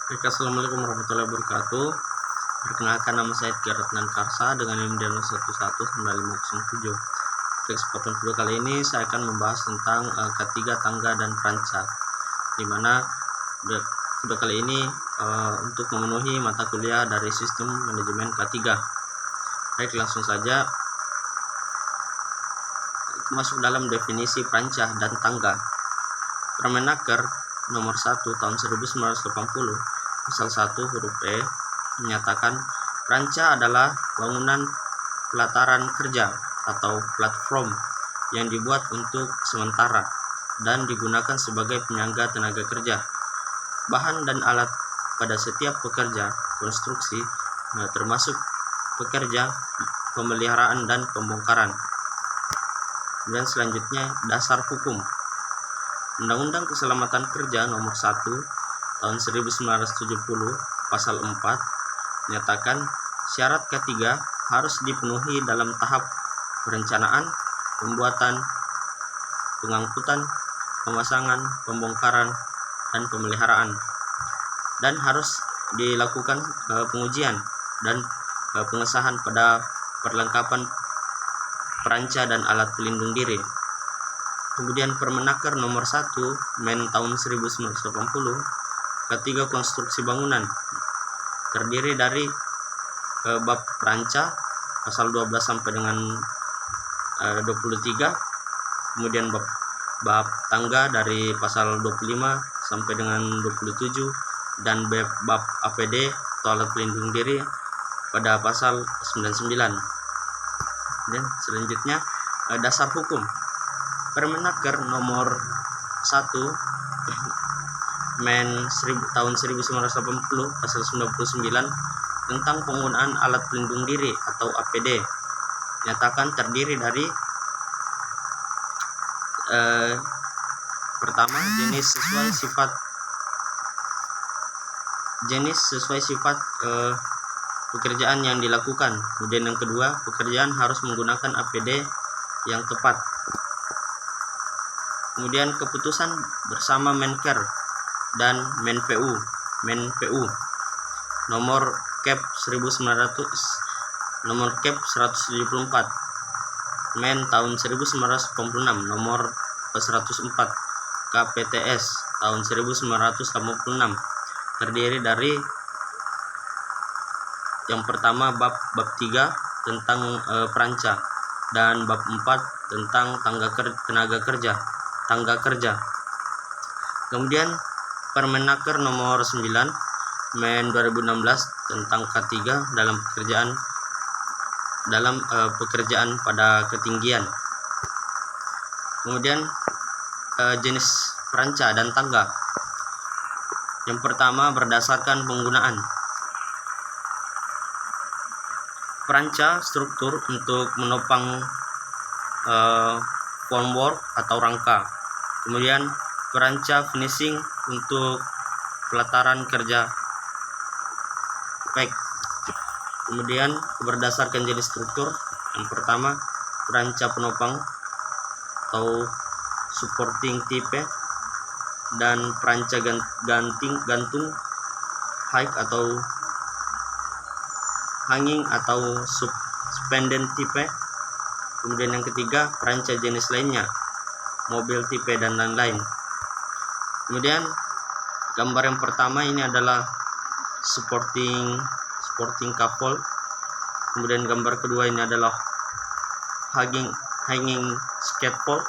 Baik, assalamualaikum warahmatullahi wabarakatuh. Perkenalkan, nama saya Tiar Ratnan Karsa dengan NIM 119507. Pada kesempatan video kali ini saya akan membahas tentang K3 tangga dan peranca, dimana video kali ini untuk memenuhi mata kuliah dari sistem manajemen K3. Baik, langsung saja masuk dalam definisi peranca dan tangga. Permenaker nomor 1 tahun 1980 pasal 1 huruf E menyatakan peranca adalah bangunan pelataran kerja atau platform yang dibuat untuk sementara dan digunakan sebagai penyangga tenaga kerja, bahan dan alat pada setiap pekerja konstruksi, termasuk pekerja pemeliharaan dan pembongkaran. Dan selanjutnya, dasar hukum. Undang-Undang Keselamatan Kerja nomor 1 tahun 1970 pasal 4 menyatakan syarat K3 harus dipenuhi dalam tahap perencanaan, pembuatan, pengangkutan, pemasangan, pembongkaran, dan pemeliharaan, dan harus dilakukan pengujian dan pengesahan pada perlengkapan peranca dan alat pelindung diri. Kemudian Permenaker nomor 1 Men tahun 1980 K3 konstruksi bangunan terdiri dari bab peranca pasal 12 sampai dengan 23, kemudian bab tangga dari pasal 25 sampai dengan 27, dan bab APD atau alat pelindung diri pada pasal 99. Dan selanjutnya dasar hukum. Permenaker nomor 1 Men tahun 1980 pasal 99 tentang penggunaan alat pelindung diri atau APD nyatakan terdiri dari pertama, jenis sesuai sifat pekerjaan yang dilakukan. Kemudian yang kedua, pekerjaan harus menggunakan APD yang tepat. Kemudian keputusan bersama Menker dan Menpu nomor Cap 174 Men tahun 1986 nomor 104 KPTS tahun 1986 terdiri dari yang pertama bab 3 tentang peranca dan bab 4 tentang tangga kerja. Kemudian Permenaker nomor 9 Men 2016 tentang K3 dalam pekerjaan pada ketinggian. Kemudian jenis peranca dan tangga. Yang pertama, berdasarkan penggunaan. Peranca struktur untuk menopang formwork atau rangka. Kemudian peranca finishing untuk pelataran kerja. Baik. Kemudian berdasarkan jenis struktur. Yang pertama, peranca penopang atau supporting type, dan peranca gantung high atau hanging atau suspended type. Kemudian yang ketiga, peranca jenis lainnya, mobil type dan lain-lain. Kemudian gambar yang pertama ini adalah supporting scaffold. Kemudian gambar kedua ini adalah hanging scaffold.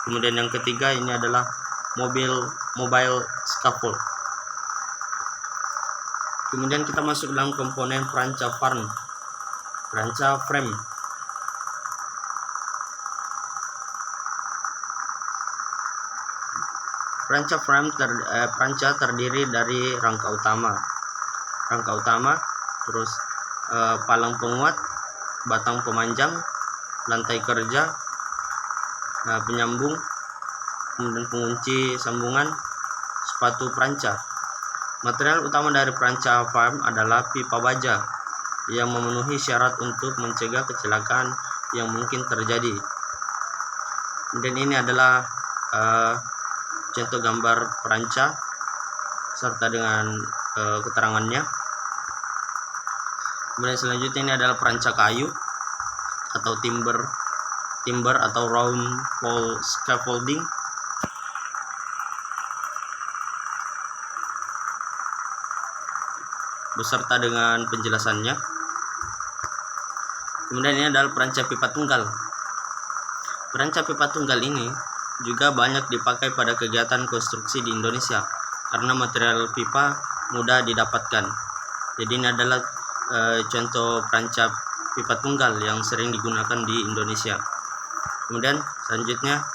Kemudian yang ketiga ini adalah mobile scaffold. Kemudian kita masuk dalam komponen peranca frame. Peranca terdiri dari rangka utama, terus palang penguat, batang pemanjang, lantai kerja, penyambung, kemudian pengunci sambungan, sepatu peranca. Material utama dari peranca frame adalah pipa baja yang memenuhi syarat untuk mencegah kecelakaan yang mungkin terjadi. Kemudian ini adalah contoh gambar peranca serta dengan keterangannya. Kemudian selanjutnya ini adalah peranca kayu atau timber atau round wall scaffolding. Beserta dengan penjelasannya. Kemudian ini adalah peranca pipa tunggal. Peranca pipa tunggal ini juga banyak dipakai pada kegiatan konstruksi di Indonesia karena material pipa mudah didapatkan. Jadi ini adalah contoh peranca pipa tunggal yang sering digunakan di Indonesia. Kemudian selanjutnya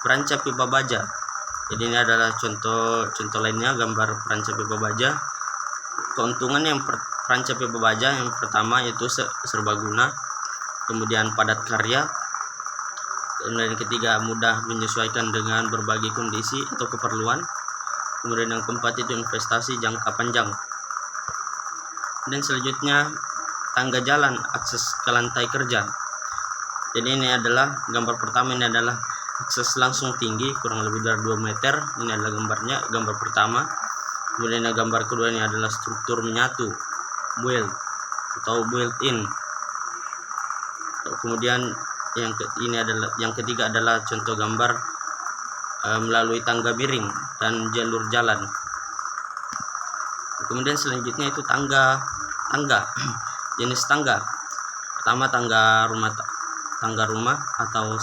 peranca pipa baja. Jadi ini adalah contoh lainnya gambar peranca pipa baja. Keuntungan yang peranca pipa baja yang pertama yaitu serbaguna, kemudian padat karya, kemudian yang ketiga mudah menyesuaikan dengan berbagai kondisi atau keperluan, kemudian yang keempat itu investasi jangka panjang. Dan selanjutnya tangga jalan akses ke lantai kerja. Jadi ini adalah gambar pertama, ini adalah akses langsung tinggi kurang lebih dari 2 meter. Ini adalah gambar pertama. Kemudian gambar kedua ini adalah struktur menyatu, build atau built-in. Kemudian yang ketiga adalah contoh gambar melalui tangga miring dan jalur jalan. Kemudian selanjutnya itu tangga jenis tangga. Pertama tangga rumah atau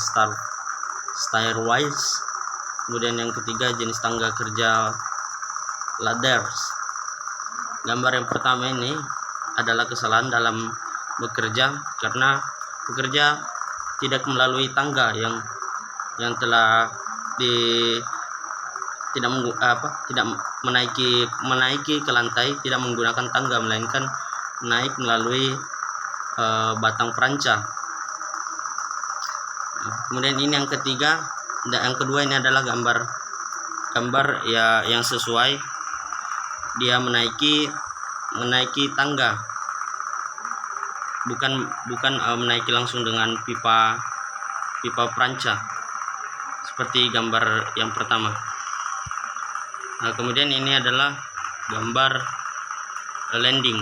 stairways. Kemudian yang ketiga jenis tangga kerja, ladders. Gambar yang pertama ini adalah kesalahan dalam bekerja karena pekerja tidak melalui tangga yang telah tidak menaiki ke lantai, tidak menggunakan tangga melainkan naik melalui batang peranca. Kemudian ini yang ketiga dan yang kedua ini adalah gambar ya yang sesuai, dia menaiki tangga, bukan menaiki langsung dengan pipa peranca seperti gambar yang pertama. Nah, kemudian ini adalah gambar landing.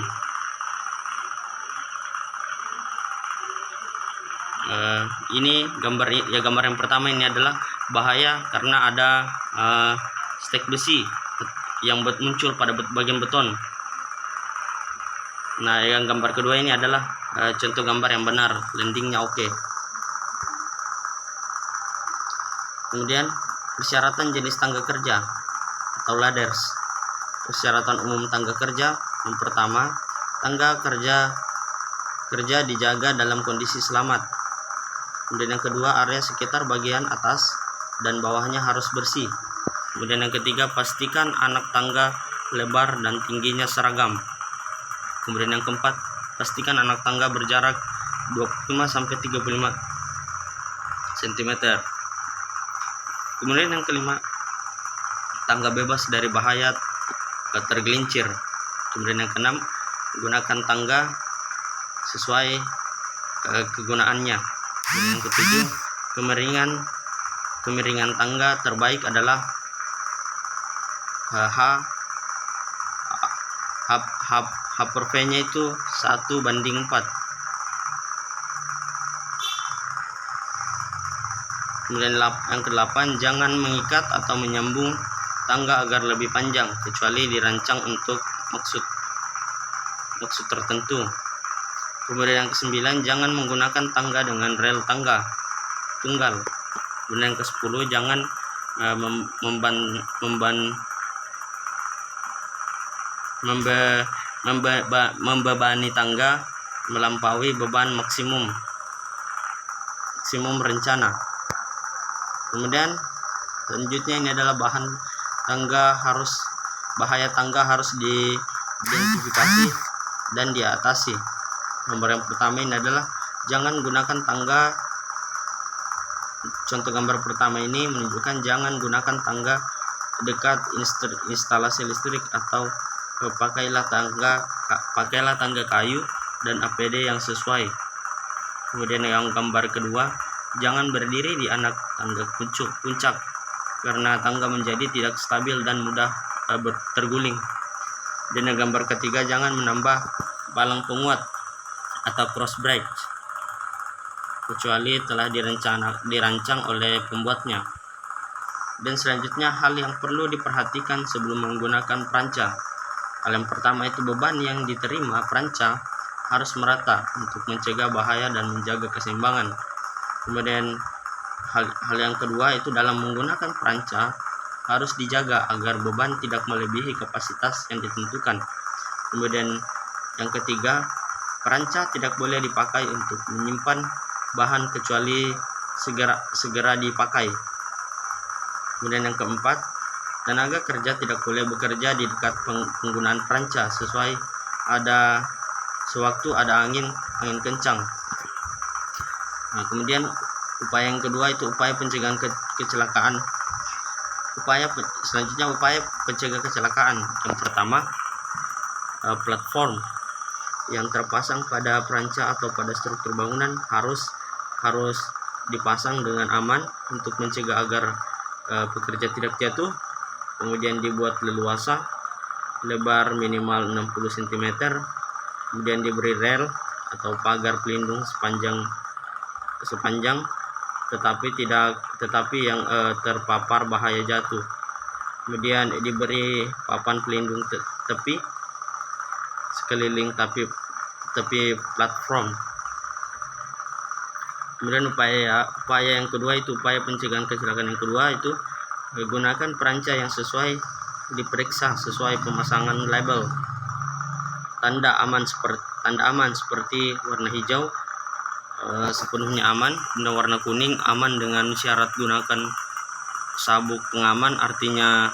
Ini gambar yang pertama ini adalah bahaya karena ada stek besi yang muncul pada bagian beton. Nah, yang gambar kedua ini adalah contoh gambar yang benar, landingnya oke. Kemudian persyaratan jenis tangga kerja atau ladders. Persyaratan umum tangga kerja yang pertama, tangga kerja dijaga dalam kondisi selamat. Kemudian yang kedua, area sekitar bagian atas dan bawahnya harus bersih. Kemudian yang ketiga, pastikan anak tangga lebar dan tingginya seragam. Kemudian yang keempat, pastikan anak tangga berjarak 25-35 cm. Kemudian yang kelima, tangga bebas dari bahaya tergelincir. Kemudian yang keenam, gunakan tangga sesuai kegunaannya. Kemudian yang ketujuh, kemiringan tangga terbaik adalah H per V-nya itu 1:4. Kemudian yang ke-8, jangan mengikat atau menyambung tangga agar lebih panjang kecuali dirancang untuk maksud tertentu. Kemudian yang ke-9, jangan menggunakan tangga dengan rel tangga tunggal. Kemudian yang ke-10, jangan membebani tangga melampaui beban maksimum rencana. Kemudian selanjutnya ini adalah bahaya tangga harus diidentifikasi dan diatasi. Nomor yang pertama ini adalah jangan gunakan tangga. Contoh gambar pertama ini menunjukkan jangan gunakan tangga dekat instalasi listrik atau pakailah tangga kayu dan APD yang sesuai. Kemudian yang gambar kedua, jangan berdiri di anak tangga puncak karena tangga menjadi tidak stabil dan mudah terguling. Dan yang gambar ketiga, jangan menambah palang penguat atau cross bridge kecuali telah dirancang oleh pembuatnya. Dan selanjutnya, hal yang perlu diperhatikan sebelum menggunakan peranca. Hal yang pertama itu beban yang diterima peranca harus merata untuk mencegah bahaya dan menjaga keseimbangan. Kemudian hal yang kedua itu dalam menggunakan peranca harus dijaga agar beban tidak melebihi kapasitas yang ditentukan. Kemudian yang ketiga, peranca tidak boleh dipakai untuk menyimpan bahan kecuali segera dipakai. Kemudian yang keempat, tenaga kerja tidak boleh bekerja di dekat penggunaan peranca sewaktu ada angin kencang. Nah, kemudian upaya yang kedua itu upaya pencegahan kecelakaan. Selanjutnya upaya pencegah kecelakaan. Yang pertama, platform yang terpasang pada peranca atau pada struktur bangunan harus dipasang dengan aman untuk mencegah agar pekerja tidak jatuh. Kemudian dibuat leluasa, lebar minimal 60 cm. Kemudian diberi rel atau pagar pelindung sepanjang tetapi yang terpapar bahaya jatuh. Kemudian diberi papan pelindung tepi sekeliling tepi platform. Kemudian upaya yang kedua itu upaya pencegahan kecelakaan yang kedua itu menggunakan peranca yang sesuai, diperiksa sesuai pemasangan label tanda aman seperti warna hijau sepenuhnya aman, dan warna kuning aman dengan syarat gunakan sabuk pengaman, artinya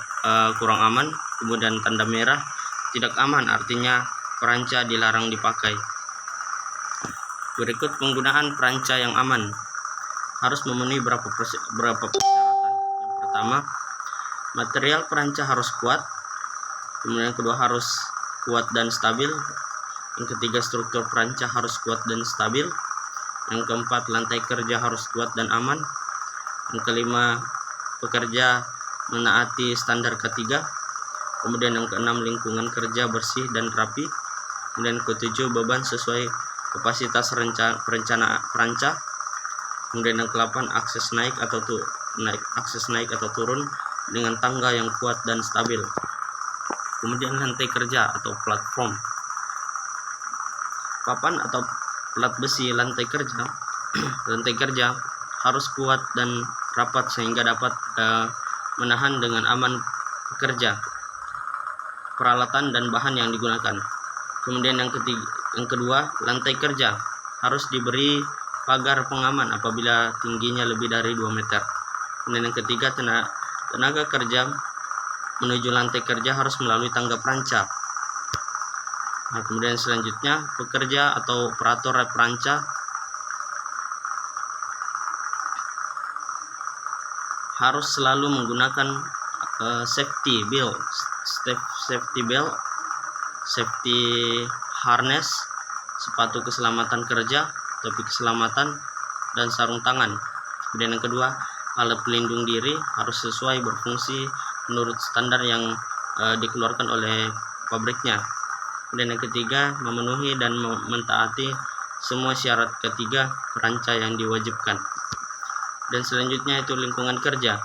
kurang aman. Kemudian tanda merah tidak aman, artinya peranca dilarang dipakai. Berikut penggunaan peranca yang aman. Harus memenuhi beberapa persyaratan. Yang pertama, material peranca harus kuat. Kemudian yang kedua, harus kuat dan stabil. Yang ketiga, struktur peranca harus kuat dan stabil. Yang keempat, lantai kerja harus kuat dan aman. Yang kelima, pekerja menaati standar ketiga. Kemudian yang keenam, lingkungan kerja bersih dan rapi. Kemudian ketujuh, beban sesuai kapasitas perencana peranca. Kemudian yang ke-8, akses naik atau turun dengan tangga yang kuat dan stabil. Kemudian lantai kerja atau platform. Papan atau plat besi lantai kerja harus kuat dan rapat sehingga dapat menahan dengan aman pekerja, peralatan dan bahan yang digunakan. Kemudian yang kedua, lantai kerja harus diberi pagar pengaman apabila tingginya lebih dari 2 meter. Kemudian yang ketiga, tenaga kerja menuju lantai kerja harus melalui tangga peranca. Nah, kemudian selanjutnya, pekerja atau operator peranca harus selalu menggunakan safety belt, safety harness, sepatu keselamatan kerja, topi keselamatan, dan sarung tangan. Kemudian yang kedua, alat pelindung diri harus sesuai berfungsi menurut standar yang dikeluarkan oleh pabriknya. Kemudian yang ketiga, memenuhi dan mentaati semua syarat ketiga peranca yang diwajibkan. Dan selanjutnya itu lingkungan kerja.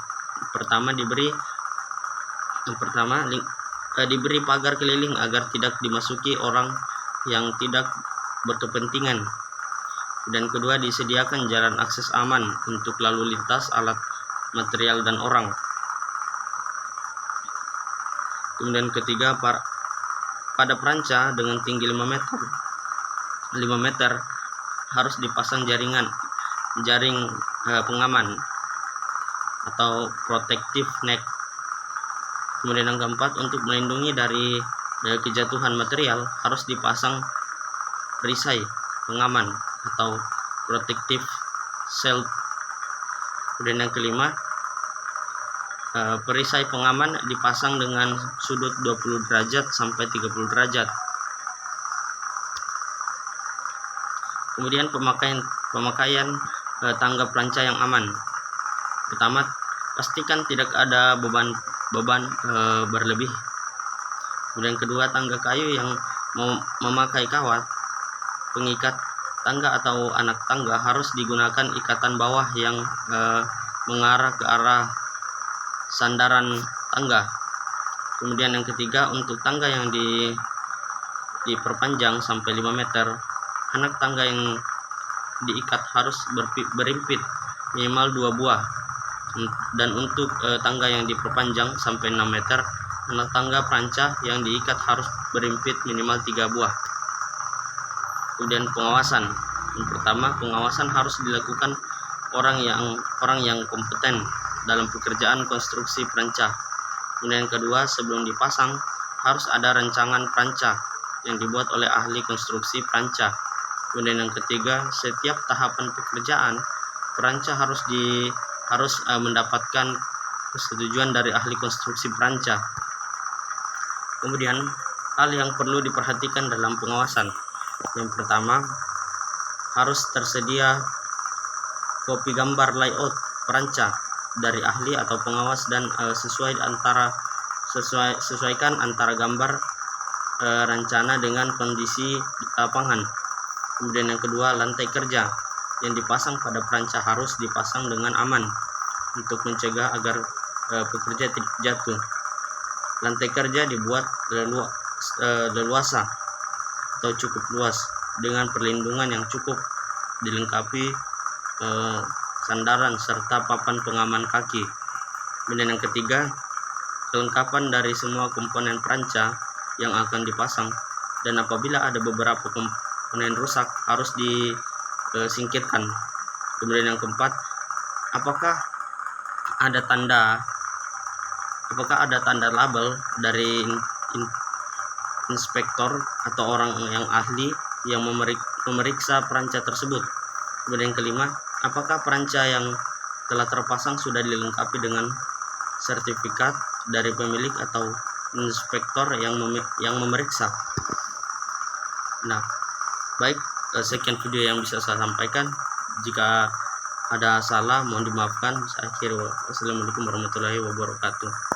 Diberi pagar keliling agar tidak dimasuki orang yang tidak berkepentingan. Dan kedua, disediakan jalan akses aman untuk lalu lintas alat, material, dan orang. Kemudian ketiga, pada peranca dengan tinggi 5 meter harus dipasang jaring pengaman atau protective net. Kemudian yang keempat, untuk melindungi dari kejatuhan material harus dipasang perisai pengaman atau protective shield. Kemudian yang kelima, perisai pengaman dipasang dengan sudut 20 derajat sampai 30 derajat. Kemudian pemakaian tangga peranca yang aman. Pertama, pastikan tidak ada beban berlebih. Kemudian kedua, tangga kayu yang memakai kawat pengikat tangga atau anak tangga harus digunakan ikatan bawah yang mengarah ke arah sandaran tangga. Kemudian yang ketiga, untuk tangga yang diperpanjang sampai 5 meter, anak tangga yang diikat harus berimpit minimal 2 buah. Dan untuk tangga yang diperpanjang sampai 6 meter, anak tangga perancah yang diikat harus berimpit minimal 3 buah. Kemudian pengawasan. Yang pertama, pengawasan harus dilakukan orang yang kompeten dalam pekerjaan konstruksi perancah. Kemudian yang kedua, sebelum dipasang harus ada rancangan perancah yang dibuat oleh ahli konstruksi perancah. Kemudian yang ketiga, setiap tahapan pekerjaan perancah harus mendapatkan persetujuan dari ahli konstruksi perancah. Kemudian hal yang perlu diperhatikan dalam pengawasan. Yang pertama, harus tersedia kopi gambar layout perancah dari ahli atau pengawas dan sesuaikan antara gambar rencana dengan kondisi lapangan. Kemudian yang kedua, lantai kerja yang dipasang pada perancah harus dipasang dengan aman untuk mencegah agar pekerja tidak jatuh. Lantai kerja dibuat leluasa atau cukup luas dengan perlindungan yang cukup, dilengkapi sandaran serta papan pengaman kaki. Kemudian yang ketiga, kelengkapan dari semua komponen perancah yang akan dipasang, dan apabila ada beberapa komponen rusak harus disingkirkan. Kemudian yang keempat, apakah ada tanda label dari inspektor atau orang yang ahli yang memeriksa perancah tersebut. Kemudian yang kelima, apakah perancah yang telah terpasang sudah dilengkapi dengan sertifikat dari pemilik atau inspektor yang memeriksa. Nah, baik, sekian video yang bisa saya sampaikan. Jika ada salah mohon dimaafkan. Saya akhiri. Wassalamualaikum warahmatullahi wabarakatuh.